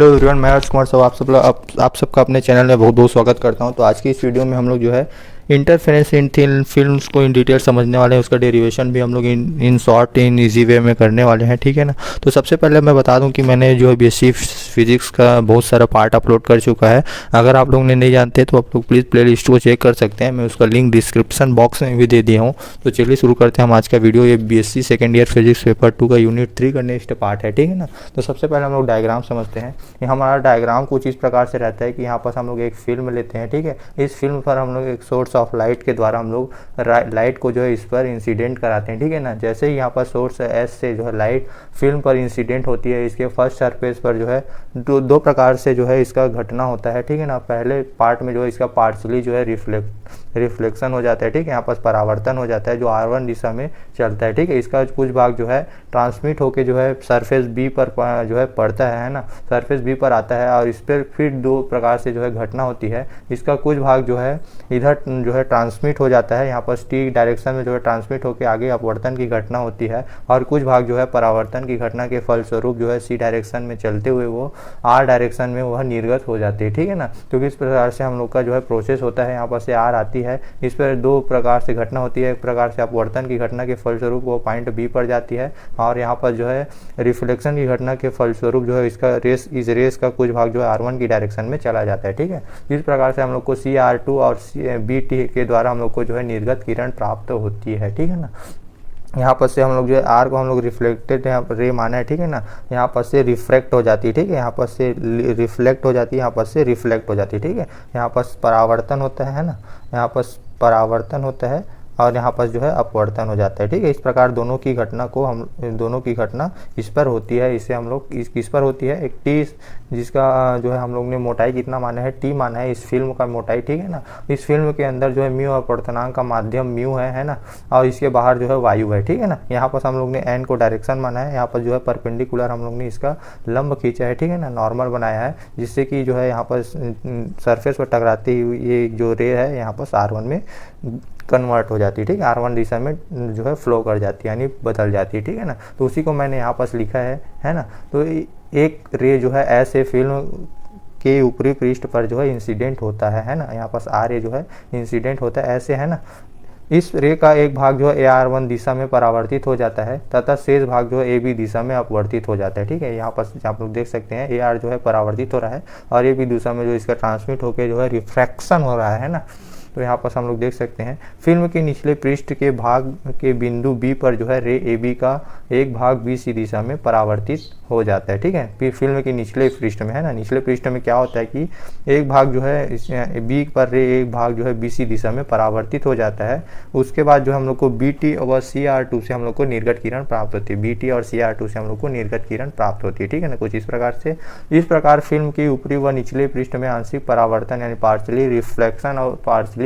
Hello everyone, मैं हर्ष कुमार सब आप सबका अपने चैनल में बहुत बहुत स्वागत करता हूं। तो आज की इस वीडियो में हम लोग जो है इंटरफेरेंस इन थिन फिल्म्स को इन डिटेल समझने वाले हैं। उसका डेरिवेशन भी हम लोग in short in easy way में करने वाले हैं, ठीक है ना। तो सबसे पहले मैं बता दूं कि मैंने जो है बीएससी फिजिक्स का बहुत सारा पार्ट अपलोड कर चुका है। अगर आप लोग ने नहीं जानते तो आप लोग प्लीज़ प्ले लिस्ट को चेक कर सकते हैं। मैं उसका लिंक डिस्क्रिप्शन बॉक्स में भी दे दिया हूँ। तो चलिए शुरू करते हैं हम आज का वीडियो। ये BSc second year physics paper 2 का यूनिट 3 का नेक्स्ट पार्ट है, ठीक है ना। तो सबसे पहले हम लोग डायग्राम समझते हैं। ये हमारा डायग्राम कुछ इस प्रकार से रहता है कि यहाँ पर हम लोग एक फिल्म लेते हैं, ठीक है। इस फिल्म पर हम लोग एक सोर्स ऑफ लाइट के द्वारा हम लोग लाइट को जो है इस पर इंसिडेंट कराते हैं, ठीक है ना। जैसे ही यहाँ पर सोर्स एस से जो है लाइट फिल्म पर इंसिडेंट होती है, इसके फर्स्ट सरफेस पर जो है दो प्रकार से जो है इसका घटना होता है, ठीक है ना। पहले पार्ट में जो है इसका पार्शली जो है रिफ्लेक्शन हो जाता है, ठीक है। यहाँ पर परावर्तन हो जाता है जो R1 दिशा में चलता है, ठीक है। इसका कुछ भाग जो है ट्रांसमिट होके जो है सरफेस बी पर जो है पड़ता है ना, सरफेस बी पर आता है और इस पर फिर दो प्रकार से जो है घटना होती है। इसका कुछ भाग जो है इधर जो है ट्रांसमिट हो जाता है, यहाँ पर टी डायरेक्शन में जो है ट्रांसमिट होकर आगे अपवर्तन की घटना होती है, और कुछ भाग जो है परावर्तन की घटना के फलस्वरूप जो है सी डायरेक्शन में चलते हुए वो आर डायरेक्शन में वह निर्गत हो जाती है, ठीक है ना। तो इस प्रकार से हम लोग का जो है प्रोसेस होता है। यहाँ पर से आर आती है, इस पर दो प्रकार से घटना होती है। एक प्रकार से अपवर्तन की घटना के फलस्वरूप वो पॉइंट बी पर जाती है, और यहाँ पर जो है रिफ्लेक्शन की घटना के फलस्वरूप जो है इसका इस रेस का कुछ भाग जो है R1 की डायरेक्शन में चला जाता है, ठीक है। इस प्रकार से हम लोग को CR2 और BT के द्वारा हम लोग को जो है निर्गत किरण प्राप्त होती है, ठीक है ना। यहाँ पर से हम लोग जो है आर को हम लोग रिफ्लेक्टेड यहाँ पर रे माना है, ठीक है ना। यहाँ पर से रिफ्रैक्ट हो जाती है, ठीक है। यहाँ पर से रिफ्लेक्ट हो जाती है, यहाँ पर से रिफ्लेक्ट हो जाती है, ठीक है। यहाँ पर परावर्तन होता है ना, यहाँ पर परावर्तन होता है और यहाँ पर जो है अपवर्तन हो जाता है, ठीक है। इस प्रकार दोनों की घटना इस पर होती है। इसे हम लोग इस पर होती है एक टी, जिसका जो है हम लोग ने मोटाई कितना माना है, टी माना है इस फिल्म का मोटाई, ठीक है ना। इस फिल्म के अंदर जो है म्यू अपवर्तनांक का माध्यम म्यू है ना, और इसके बाहर जो है वायु है, ठीक है ना। यहाँ पर हम लोग ने एन को डायरेक्शन माना है, यहाँ पर जो है परपेंडिकुलर हम लोग ने इसका लंब खींचा है, ठीक है ना, नॉर्मल बनाया है, जिससे कि जो है यहाँ पर सरफेस पर टकराती हुई ये जो रे है यहाँ पर R1 में कन्वर्ट हो जाती है, ठीक है। R1 दिशा में जो है फ्लो कर जाती है, यानी बदल जाती है, ठीक है ना। तो उसी को मैंने यहाँ पर लिखा है ना। तो एक रे जो है ऐसे फिल्म के ऊपरी पृष्ठ पर जो है इंसिडेंट होता है ना। यहाँ पर आर ए जो है इंसिडेंट होता है ऐसे, है ना। इस रे का एक भाग जो है AR1 दिशा में परावर्तित हो जाता है तथा शेष भाग जो है AB दिशा में अपवर्तित हो जाता है, ठीक है। यहाँ पर आप लोग देख सकते हैं AR जो है परावर्तित हो रहा है और AB दिशा में जो इसका ट्रांसमिट होकर जो है रिफ्रैक्शन हो रहा है ना। तो यहाँ पर हम लोग देख सकते हैं फिल्म के निचले पृष्ठ के भाग के बिंदु B पर जो है रे AB का एक भाग BC दिशा में परावर्तित हो जाता है, ठीक है। फिर फिल्म के निचले पृष्ठ में, है ना, निचले पृष्ठ में क्या होता है कि एक भाग जो है B पर रे एक भाग जो है BC दिशा में परावर्तित हो जाता है। उसके बाद जो हम लोग को BT और CR2 से हम लोग को निर्गत किरण प्राप्त होती है। BT और CR2 से हम लोग को निर्गत किरण प्राप्त होती है, ठीक है ना, कुछ इस प्रकार से। इस प्रकार फिल्म की ऊपरी व निचले पृष्ठ में आंशिक परावर्तन यानी पार्शली रिफ्लेक्शन और पार्शली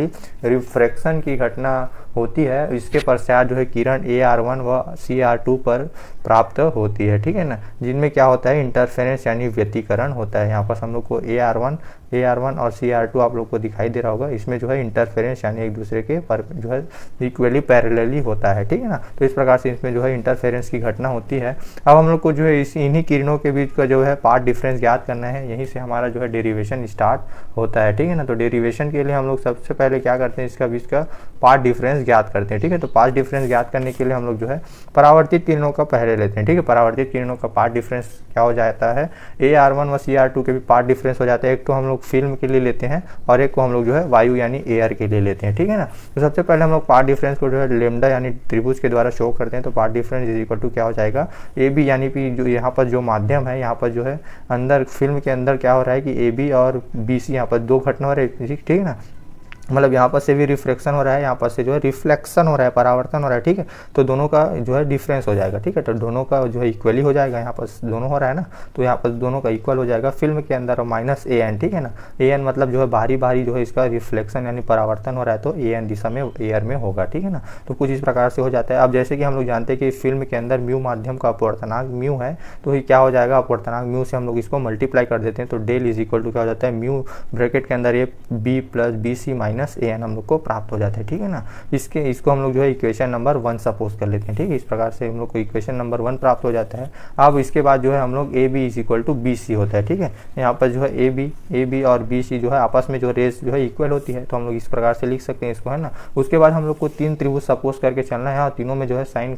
रिफ्रैक्शन की घटना होती है। इसके पश्चात जो है किरण AR1 व CR2 पर प्राप्त होती है, ठीक है ना, जिनमें क्या होता है इंटरफेरेंस यानी व्यतिकरण होता है। यहाँ पर हम लोग को AR1 और CR2 आप लोग को दिखाई दे रहा होगा। इसमें जो है इंटरफेरेंस यानी एक दूसरे के पर जो है इक्वली पैरेलली होता है, ठीक है ना। तो इस प्रकार से इसमें जो है इंटरफेरेंस की घटना होती है। अब हम लोग को जो है इन्हीं किरणों के बीच का जो है पार्ट डिफरेंस ज्ञात करना है। यहीं से हमारा जो है डेरिवेशन स्टार्ट होता है, ठीक है ना। तो डेरिवेशन के लिए हम लोग सबसे पहले क्या करते हैं, इसका बीच का पार्ट डिफरेंस ज्ञात करते हैं, ठीक है। तो पार्ट डिफरेंस ज्ञात करने के लिए हम लोग जो है परावर्तित किरणों का पहले लेते हैं, ठीक है। परावर्तित किरणों का पार्ट डिफरेंस क्या हो जाता है, AR1 व CR2 के भी पार्ट डिफरेंस हो जाता है। एक तो हम लोग फिल्म के लिए लेते हैं और एक को हम लोग जो है वायु यानी एयर के लिए लेते हैं, ठीक है ना। तो सबसे पहले हम लोग पार्ट डिफरेंस को जो है लेमडा यानी त्रिभुज के द्वारा शो करते हैं। तो path difference is equal to क्या हो जाएगा, AB यानी कि जो यहाँ पर जो माध्यम है, यहाँ पर जो है अंदर फिल्म के अंदर क्या हो रहा है कि AB और BC यहाँ पर दो घटना हो रही है, ठीक है ना। मतलब यहाँ पर से भी रिफ्लेक्शन हो रहा है, यहाँ पर से जो है रिफ्लेक्शन हो रहा है, परावर्तन हो रहा है, ठीक है। तो दोनों का जो है डिफरेंस हो जाएगा, ठीक है। तो दोनों का जो है इक्वली हो जाएगा, यहाँ पर दोनों हो रहा है ना, तो यहाँ पर दोनों का इक्वल हो जाएगा फिल्म के अंदर और माइनस AN, ठीक है ना। AN मतलब जो है बाहरी जो है इसका रिफ्लेक्शन यानी परावर्तन हो रहा है, तो AN दिशा में एयर में होगा, ठीक है ना। तो कुछ इस प्रकार से हो जाता है। अब जैसे कि हम लोग जानते हैं कि फिल्म के अंदर म्यू माध्यम का अपवर्तनांक म्यू है, तो ये क्या हो जाएगा, अपवर्तनांक म्यू से हम लोग इसको मल्टीप्लाई कर देते हैं। तो डेल इज इक्वल टू क्या हो जाता है, म्यू ब्रैकेट के अंदर ये B plus BC minus A N हम लोग को प्राप्त हो जाता है, ठीक है ना। इसको हम लोग जो है इक्वेशन नंबर 1 सपोज कर लेते हैं, ठीक है। इस प्रकार से हम लोग को इक्वेशन नंबर 1 प्राप्त हो जाता है। अब इसके बाद जो है हम लोग A B is equal to B C होता है, ठीक है। यहाँ पर जो है ए बी और बी सी जो है आपस में जो रेस जो है इक्वल होती है, तो हम लोग इस प्रकार से लिख सकते हैं इसको, है ना। उसके बाद हम लोग को 3 त्रिभुज सपोज करके चलना है और तीनों में जो है साइन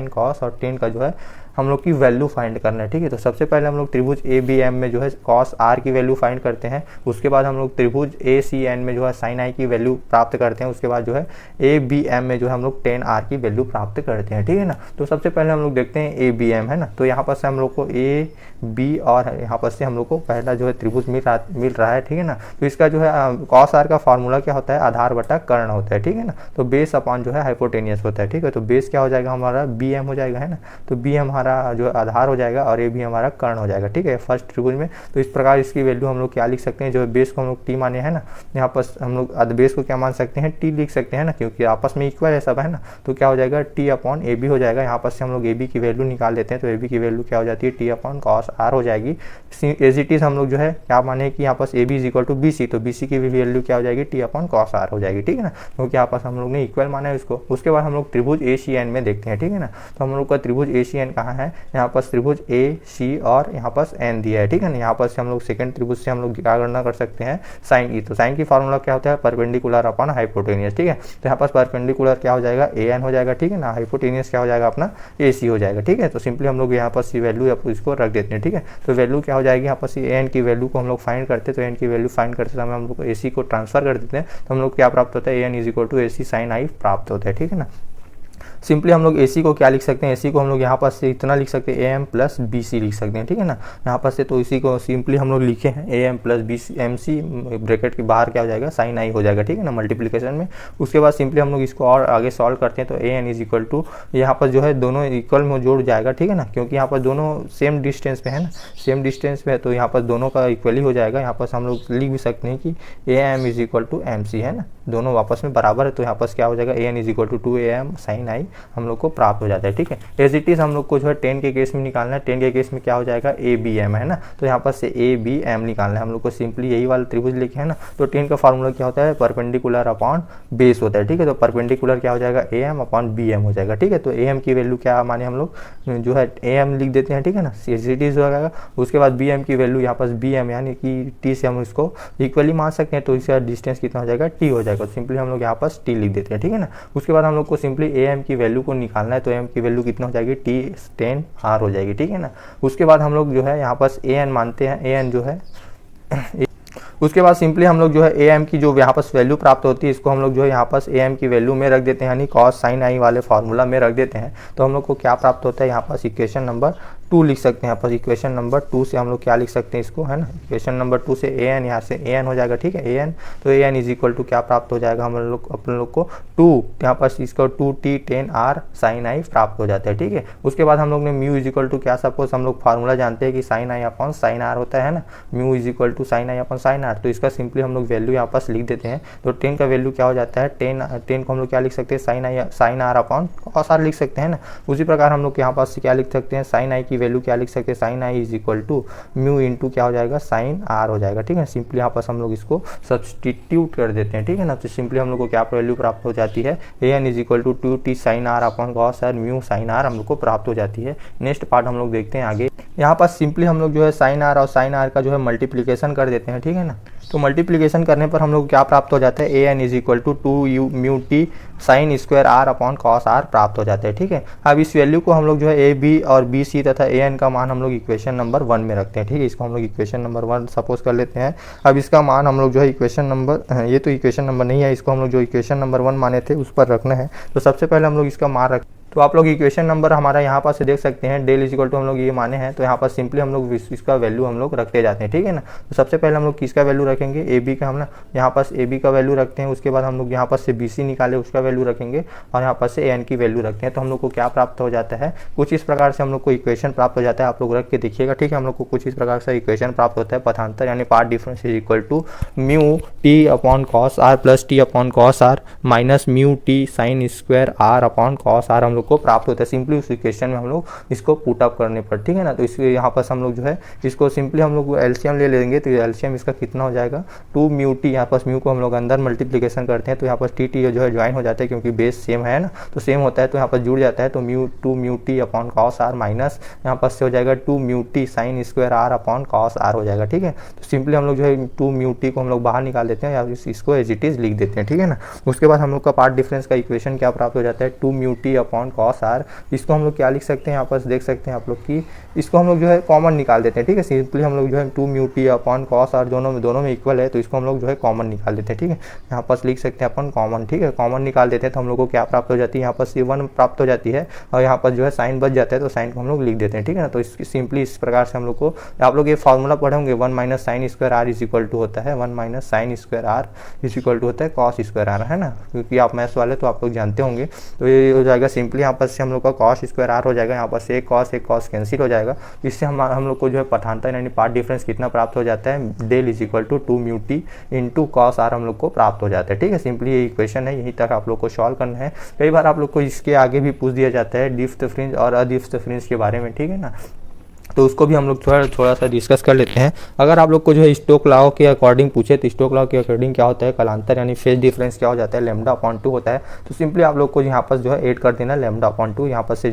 कॉस और टेन का जो है हम लोग की वैल्यू फाइंड करना है, ठीक है। तो सबसे पहले हम लोग त्रिभुज ए बी एम में जो है कॉस आर की वैल्यू फाइंड करते हैं। उसके बाद हम लोग त्रिभुज ए सी एन में जो है साइन आई की वैल्यू प्राप्त करते हैं। उसके बाद जो है ए बी एम में जो है हम लोग टेन आर की वैल्यू प्राप्त करते हैं, ठीक है ना। तो सबसे पहले हम लोग देखते हैं ए बी एम, है ना। तो यहाँ पर से हम लोग को ए बी और यहाँ पर से हम लोग को पहला जो है त्रिभुज मिल रहा है, ठीक है ना। तो इसका जो है कॉस आर का फॉर्मूला क्या होता है, आधार बटा कर्ण होता है, ठीक है ना। तो बेस अपॉन जो है हाइपोटेनियस होता है, ठीक है। तो बेस क्या हो जाएगा हमारा बी एम हो जाएगा, है ना। तो बी हमारा जो आधार हो जाएगा और ए भी हमारा कर्ण हो जाएगा, ठीक है, फर्स्ट त्रिभुज में। तो इस प्रकार इसकी वैल्यू हम लोग क्या लिख सकते हैं, जो बेस को हम लोग टी माने, है ना। यहाँ पर हम लोग बेस को क्या मान सकते हैं, टी लिख सकते हैं ना, क्योंकि आपस में इक्वल है सब, है ना। तो क्या हो जाएगा टी अपॉन ए बी हो जाएगा। यहाँ पर से हम लोग ए बी की वैल्यू निकाल देते हैं, तो ए बी की वैल्यू क्या हो जाती है, टी अपॉन कॉस आर हो जाएगी। एज इट इज हम लोग जो है क्या माने कि यहाँ पर A B is equal to B C, तो बी सी की भी वैल्यू क्या हो जाएगी, टी अपॉन कॉस आर हो जाएगी, ठीक है ना, क्योंकि यहाँ पर हम लोग ने इक्वल माना है इसको। उसके बाद हम लोग त्रिभुज ए सी एन में देखते हैं, ठीक है ना। तो हम लोग का त्रिभुज ए सी एन कहाँ है, यहाँ पर त्रिभुज ए सी और यहाँ पर एन दिया है, ठीक है ना। यहाँ पर से हम लोग सेकंड त्रिभुज से हम लोग क्या गणना कर सकते हैं, साइन ई। तो साइन की फॉर्मूला क्या होता है, परपेंडिकुलर अपॉन हाइपोटेनियस, ठीक है। तो यहाँ पर परपेंडिकुलर क्या हो जाएगा, ए एन हो जाएगा, ठीक है ना। हाइपोटेनियस क्या हो जाएगा अपना, ए सी हो जाएगा, ठीक है। तो सिंपली हम लोग यहाँ पर सी वैल्यू इसको रख देते हैं, ठीक है। तो वैल्यू क्या हो जाएगी, यहाँ पर सी ए एन की वैल्यू को हम लोग फाइंड करते हैं। तो एन की वैल्यू फाइंड करते समय हम लोग ए सी को ट्रांसफर कर देते हैं, तो हम लोग क्या प्राप्त होता है, A N is equal to A C sine I प्राप्त होता है, ठीक है ना। सिंपली हम लोग एसी को क्या लिख सकते हैं, एसी को हम लोग यहाँ पर से इतना लिख सकते हैं, A M plus B C लिख सकते हैं, ठीक है ना। यहाँ पर से तो इसी को सिंपली हम लोग लिखे हैं A M plus B C M C, bracket के बाहर क्या हो जाएगा, साइन आई हो जाएगा, ठीक है ना, मल्टीप्लिकेशन में। उसके बाद सिंपली हम लोग इसको और आगे सॉल्व करते हैं, तो ए एन इज इक्वल टू यहाँ पर जो है दोनों इक्वल में जोड़ जाएगा, ठीक है ना, क्योंकि यहाँ पर दोनों सेम डिस्टेंस पे है ना, सेम डिस्टेंस पे है, तो यहाँ पर दोनों का इक्वली हो जाएगा। यहाँ पर हम लोग लिख भी सकते हैं कि A M is equal to M C, है ना, दोनों आपस में बराबर है। तो यहाँ पर क्या हो जाएगा, A N is equal to 2 A M sine I हम लोग को प्राप्त हो जाता है, ठीक है। एज इट इज हम लोग को जो है 10 के केस में निकालना है। 10 के केस में क्या हो जाएगा, ए बी एम, है ना। तो यहाँ पर से ए बी एम निकालना है हम लोग को, सिंपली यही वाला त्रिभुज लिखे है ना। तो 10 का फॉर्मूला क्या होता है, परपेंडिकुलर अपॉन बेस होता है, ठीक है। तो परपेंडिकुलर क्या हो जाएगा, A M upon B M हो जाएगा, ठीक है। तो ए एम की वैल्यू क्या माने हम लोग जो है ए एम लिख देते हैं, ठीक है ना, एज इट इज हो जाएगा। उसके बाद बी एम की वैल्यू यहाँ पर बी एम यानी कि टी से हम इसको इक्वली मान सकते हैं, तो इसका डिस्टेंस कितना हो जाएगा, टी हो जाएगा। तो सिंपली हम लोग यहाँ पर टी लिख देते हैं, ठीक है ना। उसके बाद हम लोग को सिंपली ए एम की वैल्यू को निकालना है, तो ए एम की वैल्यू कितना हो जाएगी, टी 10 आर हो जाएगी, ठीक है ना। उसके बाद हम लोग जो है यहाँ पर ए एन मानते हैं, ए एन जो है उसके बाद सिंपली हम लोग जो है ए एम की जो यहाँ पर वैल्यू प्राप्त होती है, इसको हम लोग जो है यहाँ पर ए एम की वैल्यू में रख देते हैं, यानी कॉस साइन आई वाले फार्मूला में रख देते हैं। तो हम लोग को क्या प्राप्त होता है, यहाँ पर इक्वेशन नंबर 2 लिख सकते हैं। यहाँ पर इक्वेशन नंबर 2 से हम लोग क्या लिख सकते हैं इसको, है ना, इक्वेशन नंबर 2 से ए एन, यहाँ से ए एन हो जाएगा, ठीक है, ए एन। तो ए एन इज इक्वल टू क्या प्राप्त हो जाएगा हम लोग अपन लोग को 2, यहाँ पर इसको 2 टी 10 आर साइन आई प्राप्त हो जाता है, ठीक है। उसके बाद हम लोग ने म्यू इज इक्वल टू क्या, सपोज हम लोग फार्मूला जानते हैं कि sine I upon sine R होता है ना, mu is equal to sine I upon sine R. तो इसका सिंपली हम लोग वैल्यू यहाँ पर लिख देते हैं। तो 10 का वैल्यू क्या हो जाता है, 10 को हम लोग क्या लिख सकते हैं, sine R upon cos R लिख सकते हैं ना। उसी प्रकार हम लोग यहाँ पर क्या लिख सकते हैं, साइन आई की वैल्यू क्या लिख सकते हैं, sine I is equal to mu into क्या हो जाएगा, साइन आर हो जाएगा, ठीक है। सिंपली यहाँ पर हम लोग इसको सब्सटीट्यूट कर देते हैं, ठीक है ना। तो सिंपली हम लोग को क्या वैल्यू प्राप्त हो जाती है, A N is equal to 2 T sine R upon cos R mu sine R हम लोग को प्राप्त हो जाती है। नेक्स्ट पार्ट हम लोग देखते हैं आगे। यहाँ पर सिंपली हम लोग जो है साइन आर और साइन आर का जो है मल्टीप्लीकेशन कर देते हैं, ठीक है ना। तो मल्टीप्लीकेशन करने पर हम लोग क्या प्राप्त हो जाता है, A N is equal to 2 U mu T sine square R upon cos R प्राप्त हो जाता है, ठीक है। अब इस वैल्यू को हम लोग जो है ए बी और बी सी तथा ए एन का मान हम लोग इक्वेशन नंबर 1 में रखते हैं, ठीक है। इसको हम लोग इक्वेशन नंबर 1 सपोज कर लेते हैं। अब इसका मान हम लोग जो है इक्वेशन नंबर, ये तो इक्वेशन नंबर नहीं है, इसको हम लोग जो इक्वेशन नंबर 1 माने थे उस पर रखना है। तो सबसे पहले हम लोग इसका मान रख, तो आप लोग इक्वेशन नंबर हमारा यहाँ पर से देख सकते हैं, डेल इज इक्वल टू हम लोग ये माने हैं। तो यहाँ पर सिंपली हम लोग इसका वैल्यू हम लोग रखते जाते हैं, ठीक है ना। तो सबसे पहले हम लोग किसका वैल्यू रखेंगे, ए बी का, हम ना यहाँ पर ए बी का वैल्यू रखते हैं। उसके बाद हम लोग यहाँ पर से बी सी निकाले उसका वैल्यू रखेंगे और यहाँ पर से ए एन की वैल्यू रखते हैं। तो हम लोग को क्या प्राप्त हो जाता है, कुछ इस प्रकार से हम लोग को इक्वेशन प्राप्त हो जाता है। आप लोग रख के देखिएगा, ठीक है। हम लोग को कुछ इस प्रकार से इक्वेशन प्राप्त होता है, पथांतर यानी path difference is equal to mu T upon cos are plus T upon cos R minus mu T sine square R upon cos R हम लोग लोग को प्राप्त होता है सिंपली उस इक्वेशन में हम लोग इसको पुट अप करने पर, ठीक है ना। तो इसके यहाँ पर हम लोग जो है इसको सिंपली हम लोग एलसीएम ले लेंगे, तो एलसीएम इसका कितना हो जाएगा 2 म्यू टी, यहाँ पर म्यू को हम लोग अंदर मल्टीप्लिकेशन करते हैं तो यहाँ पर टी टी जो है ज्वाइन हो जाता है क्योंकि बेस सेम है ना, तो सेम होता है तो यहाँ पर जुड़ जाता है, तो two mu T upon cos R minus यहाँ पर से हो जाएगा 2 mu T sine square R upon cos R हो जाएगा, ठीक है। तो सिंपली हम लोग जो है 2 म्यू टी को हम लोग बाहर निकाल देते हैं या इसको एज इट इज लिख देते हैं, ठीक है ना। उसके बाद हम लोग का पार्ट डिफरेंस का इक्वेशन क्या प्राप्त हो जाता है 2 mu T upon cos R, इसको हम लोग क्या लिख सकते हैं यहाँ पर देख सकते हैं आप लोग की, इसको हम लोग जो है कॉमन निकाल देते हैं, ठीक है। सिंपली हम लोग जो है 2 mu T upon cos R दोनों में इक्वल है तो इसको हम लोग जो है कॉमन निकाल देते हैं, ठीक है। यहाँ पर लिख सकते हैं अपन कॉमन, ठीक है। कॉमन निकाल देते हैं तो हम लोग को क्या प्राप्त हो जाती है, यहाँ पर C1 प्राप्त हो जाती है और यहाँ पर जो है साइन बच जाता है तो साइन को हम लोग लिख देते हैं, ठीक है ना। तो सिंपली इस प्रकार से हम लोग को, आप लोग ये फॉर्मूला पढ़े होंगे 1 minus sine square R is equal to होता है 1 minus sine square R is equal to होता है कॉस स्क्वायर आर, है ना, क्योंकि आप मैथ्स वाले तो आप लोग जानते होंगे। तो ये हो जाएगा सिंपली यहाँ पर से हम लोग का कॉस स्क्वायर आर हो जाएगा, यहाँ पर से एक कॉस कैंसिल हो जाएगा, इससे हम लोग को जो है पठानता यानी पार्ट डिफरेंस कितना प्राप्त हो जाता है del is equal to 2 mu T into cos R हम लोग को प्राप्त हो जाता है, ठीक है। सिंपली ये इक्वेशन है, यहीं तक आप लोग को सॉल्व करना है। कई बार आप लोग को इसके आगे भी पूछ दिया जाता है डिफ्थ फ्रिंज और अडिफ्थ फ्रिंज के बारे में, ठीक है ना, तो उसको भी हम लोग थोड़ा सा डिस्कस कर लेते हैं। अगर आप लोग को जो है स्टोक लॉ के अकॉर्डिंग पूछे तो स्टोक लॉ के अकॉर्डिंग क्या होता है, कालांतर यानी फेज डिफरेंस क्या हो जाता है लैम्डा अपॉन 2 होता है। तो सिंपली आप लोग को यहाँ पर जो है ऐड कर देना लैम्डा अपॉन 2, यहाँ पर से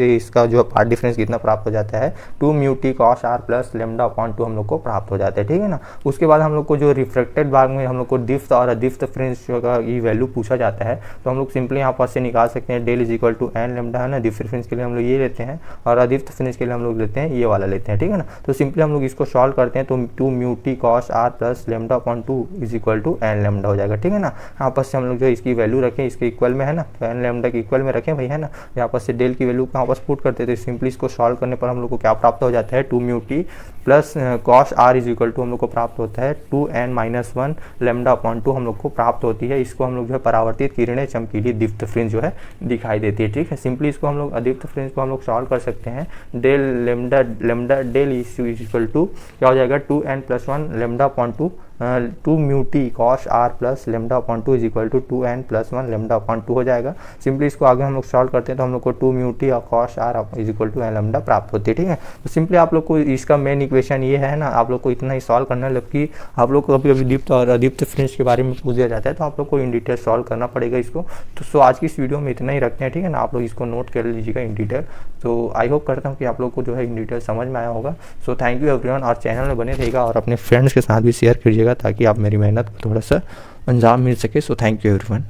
इसका जो है पार्ट डिफरेंस कितना प्राप्त हो जाता है 2 mu T cos are plus lambda upon 2 हम लोग को प्राप्त हो जाता है, ठीक है ना। उसके बाद हम लोग को जो रिफ्लेक्टेड भाग में हम लोग को डिफ्थ और अडिफ्थ फ्रिंज का ये वैल्यू पूछा जाता है तो हम लोग सिंपली यहाँ पर से निकाल सकते हैं del is equal to N lambda, है ना। डिफ्थ फ्रिंज के लिए हम लोग ये लेते हैं और अडिफ्थ फ्रिंज के लिए हम लोग लेते हैं ये वाला लेते हैं, ठीक है ना। तो सिंपली हम लोग इसको सॉल्व करते हैं तो 2 mu T cos are plus lambda upon 2 is equal to N lambda हो जाएगा, ठीक है ना। यहाँ पर से हम लोग जो इसकी वैल्यू रखें इसके इक्वल में, है ना, तो एन लैम्डा के इक्वल में रखें भाई, है ना। यहाँ पर से डेल की वैल्यू यहाँ पर पुट करते थे, सिंपली इसको सॉल्व करने पर हम लोग को क्या प्राप्त हो जाता है 2 mu T plus cos are is equal to हम लोग को प्राप्त होता है 2n माइनस 1 लैम्डा अपॉन 2 हम लोग को प्राप्त होती है। इसको हम लोग जो है परावर्तित किरणें चमकीली दीप्त फ्रिंज जो है दिखाई देती है, ठीक है। सिंपली इसको हम लोग अदीप्त फ्रिंज को हम लोग सॉल्व कर सकते हैं del lambda del is equal to क्या हो जाएगा 2n plus 1 lambda upon 2 mu T cos are plus lambda upon 2 is equal to 2n plus 1 lambda upon 2 हो जाएगा। सिंपली इसको आगे हम लोग सॉल्व करते हैं तो हम लोग को 2 म्यू टी और cos are is equal to N lambda प्राप्त होती है, ठीक है। तो सिंपली आप लोग को इसका मेन इक्वेशन ये है ना, आप लोग को इतना ही सॉल्व करना है, जबकि आप लोग को कभी कभी दीप्त और अदीप्त फ्रिंज के बारे में पूछ दिया जाता है तो आप लोग को इन डिटेल सॉल्व करना पड़ेगा इसको। तो आज की इस वीडियो में इतना ही रखते हैं, ठीक है ना। आप लोग इसको नोट कर लीजिएगा इन डिटेल। तो आई होप करता हूँ कि आप लोग को जो है इन डिटेल समझ में आया होगा। सो थैंक यू एवरीवन, और चैनल में बने रहिएगा और अपने फ्रेंड्स के साथ भी शेयर कीजिएगा ताकि आप मेरी मेहनत को थोड़ा सा अंजाम मिल सके। So thank you everyone.